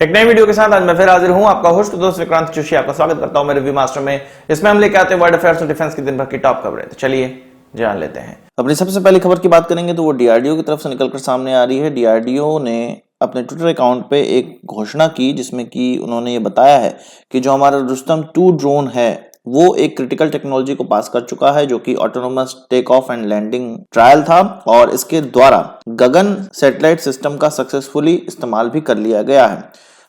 एक नई वीडियो के साथ आज मैं फिर हाजिर हूं, आपका होस्ट दोस्त विक्रांत जोशी आपका स्वागत करता हूं मेरे रिव्यू मास्टर में। इसमें हम लेके आते हैं वर्ल्ड अफेयर्स और डिफेंस की दिन भर की टॉप खबरें। तो चलिए जान लेते हैं। अपनी सबसे पहली खबर की बात करेंगे तो वो डीआरडीओ की तरफ से निकलकर सामने आ रही है। डीआरडीओ ने अपने ट्विटर अकाउंट पे एक घोषणा की जिसमें कि उन्होंने ये बताया है कि जो हमारा रुस्तम 2 ड्रोन है वो एक क्रिटिकल टेक्नोलॉजी को पास कर चुका है, जो कि autonomous take off and landing trial था और इसके द्वारा गगन सैटेलाइट सिस्टम का सक्सेसफुली इस्तेमाल भी कर लिया गया है।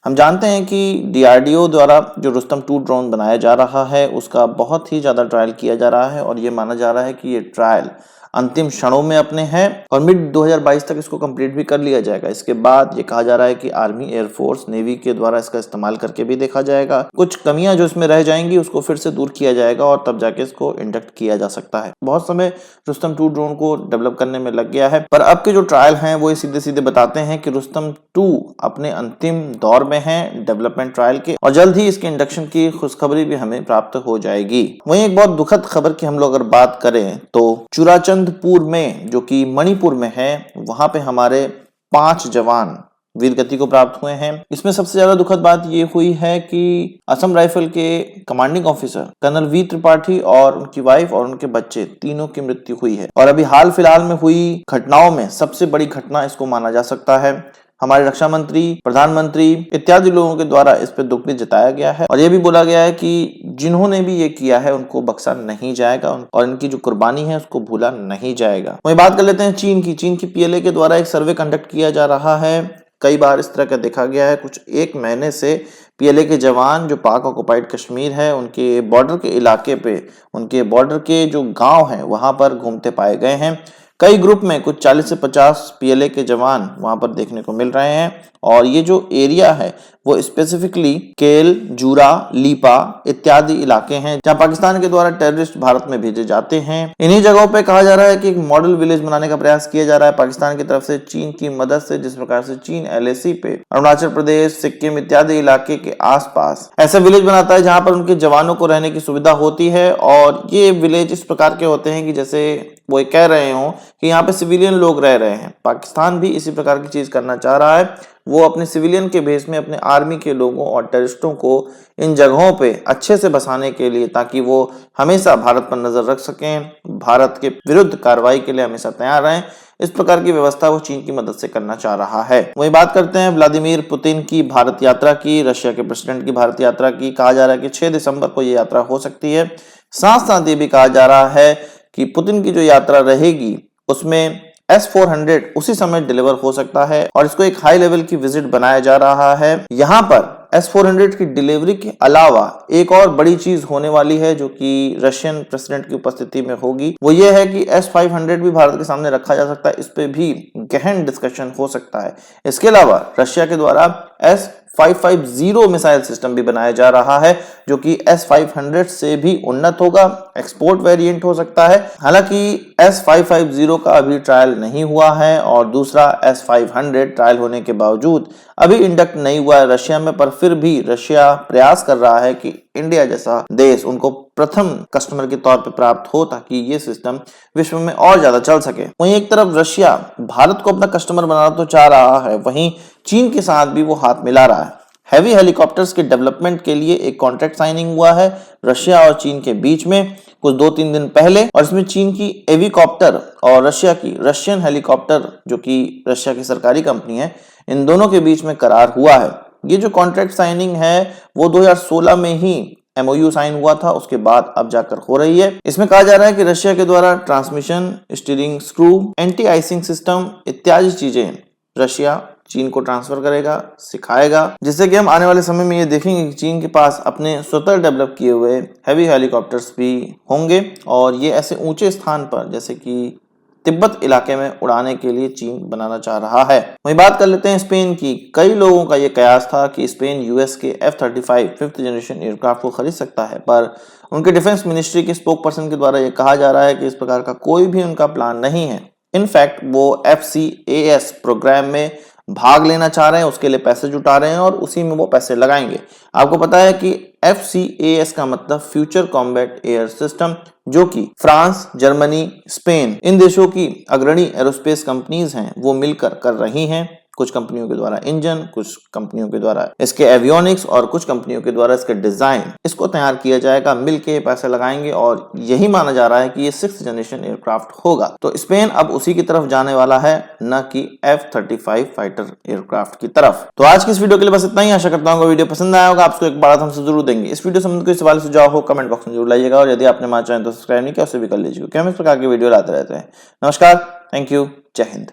हम जानते हैं कि डीआरडीओ द्वारा जो रुस्तम 2 ड्रोन बनाया जा रहा है उसका बहुत ही ज़्यादा ट्रायल किया जा रहा है और ये माना जा रहा है कि ये ट्रायल अंतिम क्षणों में अपने हैं और मिड 2022 तक इसको कंप्लीट भी कर लिया जाएगा। इसके बाद ये कहा जा रहा है कि आर्मी, एयरफोर्स, नेवी के द्वारा इसका इस्तेमाल करके भी देखा जाएगा। कुछ कमियां जो इसमें रह जाएंगी उसको फिर से दूर किया जाएगा और तब जाके इसको इंडक्ट किया जा सकता है। बहुत समय रुस्तम 2 ड्रोन को डेवलप करने में लग गया है, पर अब के जो ट्रायल हैं वो सीधे सीधे बताते हैं कि रुस्तम 2 अपने अंतिम दौर में है डेवलपमेंट ट्रायल के और जल्द ही इसके इंडक्शन की खुशखबरी भी हमें प्राप्त हो जाएगी। वहीं एक बहुत दुखद खबर की हम लोग अगर बात करें तो चुराचंदपुर में, जो कि मणिपुर में है, वहां पे हमारे 5 जवान वीरगति को प्राप्त हुए हैं। इसमें सबसे ज्यादा दुखद बात ये हुई है कि असम राइफल के commanding officer colonel V Tripathi और उनकी वाइफ और उनके बच्चे तीनों की मृत्यु हुई है और अभी हाल फिलहाल में हुई घटनाओं में सबसे बड़ी घटना इसको माना जा सकता है। हमारे रक्षा मंत्री, प्रधानमंत्री इत्यादि लोगों के द्वारा इस पर दुख भी जताया गया है और यह भी बोला गया है कि जिन्होंने भी ये किया है उनको बख्शा नहीं जाएगा और इनकी जो कुर्बानी है उसको भूला नहीं जाएगा। वही बात कर लेते हैं चीन की पीएलए के द्वारा एक सर्वे कंडक्ट किया जा रहा है। कई बार इस तरह का देखा गया है। कुछ 1 महीने से पीएलए के जवान जो पाक ऑक्युपाइड कश्मीर है उनके बॉर्डर के इलाके पे, उनके बॉर्डर के जो गांव हैं वहां पर घूमते पाए गए हैं। कई ग्रुप में कुछ 40 से 50 पीएलए के जवान वहां पर देखने को मिल रहे हैं और ये जो एरिया है वो स्पेसिफिकली केल, जूरा, लीपा इत्यादि इलाके हैं जहां पाकिस्तान के द्वारा टेररिस्ट भारत में भेजे जाते हैं। इन्हीं जगहों पे कहा जा रहा है कि एक मॉडल विलेज बनाने का प्रयास किया जा रहा है पाकिस्तान की तरफ से चीन की मदद से, जिस प्रकार से चीन एलएसी पे अरुणाचल प्रदेश, सिक्किम इत्यादि इलाके के आसपास ऐसा विलेज बनाता है जहां पर उनके जवानों को रहने की सुविधा होती है और ये विलेज इस प्रकार के होते हैं कि जैसे वो कह रहे हो कि यहाँ पे सिविलियन लोग रह रहे हैं। पाकिस्तान भी इसी प्रकार की चीज करना चाह रहा है। वो अपने सिविलियन के भेस में अपने आर्मी के लोगों और टेररिस्टों को इन जगहों पे अच्छे से बसाने के लिए, ताकि वो हमेशा भारत पर नजर रख सकें, भारत के विरुद्ध कार्रवाई के लिए हमेशा तैयार रहें, इस प्रकार की व्यवस्था वो चीन की मदद से करना चाह रहा है। वही बात करते हैं व्लादिमीर पुतिन की भारत यात्रा की, रशिया के प्रेसिडेंट की भारत यात्रा की। कहा जा रहा है कि 6 दिसंबर को ये यात्रा हो सकती है। साथ साथ ये भी कहा जा रहा है कि पुतिन की जो यात्रा रहेगी उसमें S-400 उसी समय डिलीवर हो सकता है और इसको एक हाई लेवल की विजिट बनाया जा रहा है। यहाँ पर S-400 की डिलीवरी के अलावा एक और बड़ी चीज होने वाली है जो कि रशियन प्रेसिडेंट की उपस्थिति में होगी। वो ये है कि S-500 भी भारत के सामने रखा जा सकता है। इस पे भी गहन डिस्कशन हो सकता है। इसके अलावा रशिया के द्वारा S-550 मिसाइल सिस्टम भी बनाया जा रहा है जो कि S-500 से भी उन्नत होगा, एक्सपोर्ट वेरिएंट हो सकता है। हालांकि S-550 का अभी ट्रायल नहीं हुआ है और दूसरा S-500 ट्रायल होने के बावजूद अभी इंडक्ट नहीं हुआ है रशिया में, पर फिर भी रशिया प्रयास कर रहा है कि इंडिया जैसा देश उनको प्रथम कस्टमर के तौर पर प्राप्त हो ताकि ये सिस्टम विश्व में और ज्यादा चल सके। वहीं एक तरफ रशिया भारत को अपना कस्टमर बनाना तो चाह रहा है, वहीं चीन के साथ भी वो हाथ मिला रहा है। हैवी हेलीकॉप्टर्स के डेवलपमेंट के लिए एक कॉन्ट्रैक्ट साइनिंग हुआ है रशिया और चीन के बीच में कुछ 2-3 दिन पहले और इसमें चीन की एविकॉप्टर और रशिया की रशियन हेलीकॉप्टर, जो कि रशिया की सरकारी कंपनी है, इन दोनों के बीच में करार हुआ है। ये जो कॉन्ट्रैक्ट साइनिंग है वो 2016 में ही MOU साइन हुआ था, उसके बाद अब जाकर हो रही है। इसमें कहा जा रहा है कि रशिया के द्वारा transmission, steering screw, anti icing system इत्यादि चीजें रशिया चीन को ट्रांसफर करेगा, सिखाएगा, जिससे कि हम आने वाले समय में ये देखेंगे कि चीन के पास अपने स्वतः डेवलप किए हुए हैवी हेलीकॉप्टर्स भी होंगे और ये ऐसे ऊंचे स्थान पर जैसे कि तिब्बत इलाके में उड़ाने के लिए चीन बनाना चाह रहा है। वही बात कर लेते हैं स्पेन की। कई लोगों का ये कयास था कि स्पेन US के F-35 5th जनरेशन एयरक्राफ्ट को खरीद सकता है, पर उनके डिफेंस मिनिस्ट्री के स्पोक पर्सन के द्वारा ये कहा जा रहा है कि इस प्रकार का कोई भी उनका प्लान नहीं है। इनफैक्ट वो FCAS प्रोग्राम में भाग लेना चाह रहे हैं, उसके लिए पैसे जुटा रहे हैं और उसी में वो पैसे लगाएंगे। आपको पता है कि FCAS का मतलब फ्यूचर कॉम्बैट एयर सिस्टम, जो कि फ्रांस, जर्मनी, स्पेन इन देशों की अग्रणी एरोस्पेस कंपनीज हैं वो मिलकर कर रही हैं। कुछ कंपनियों के द्वारा इंजन, कुछ कंपनियों के द्वारा इसके एवियोनिक्स और कुछ कंपनियों के द्वारा इसके डिजाइन, इसको तैयार किया जाएगा। मिलके पैसे लगाएंगे और यही माना जा रहा है कि ये 6th जनरेशन एयरक्राफ्ट होगा। तो स्पेन अब उसी की तरफ जाने वाला है, न कि F-35 फाइटर एयरक्राफ्ट की तरफ। तो आज की इस वीडियो के लिए बस इतना ही। आशा करता हूँ वीडियो पसंद आया होगा। आपको एक बड़ा हमसे जरूर देंगे। इस वीडियो संबंधित कोई सवाल सुझाव हो कमेंट बॉक्स में जरूर लाइएगा, और यदि आपने हमारे चैनल को सब्सक्राइब नहीं किया उसे भी कर लीजिए, क्योंकि हम इस प्रकार के वीडियो लाते रहते हैं। नमस्कार, थैंक यू, जय हिंद।